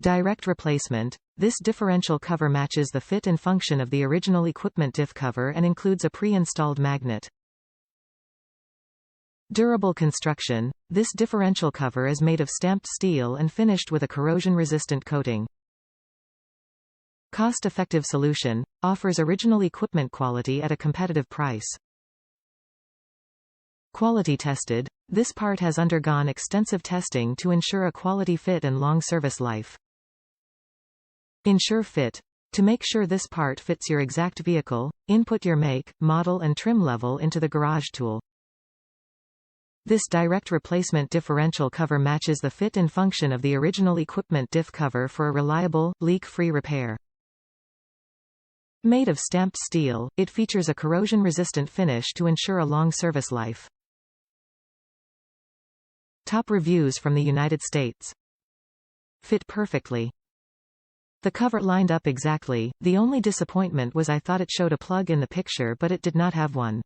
Direct replacement. This differential cover matches the fit and function of the original equipment diff cover and includes a pre-installed magnet. Durable construction. This differential cover is made of stamped steel and finished with a corrosion-resistant coating. Cost-effective solution. Offers original equipment quality at a competitive price. Quality tested. This part has undergone extensive testing to ensure a quality fit and long service life. Ensure fit. To make sure this part fits your exact vehicle, input your make, model and trim level into the garage tool. This direct replacement differential cover matches the fit and function of the original equipment diff cover for a reliable, leak-free repair. Made of stamped steel, it features a corrosion-resistant finish to ensure a long service life. Top reviews from the United States. Fit perfectly. The cover lined up exactly. The only disappointment was I thought it showed a plug in the picture but it did not have one.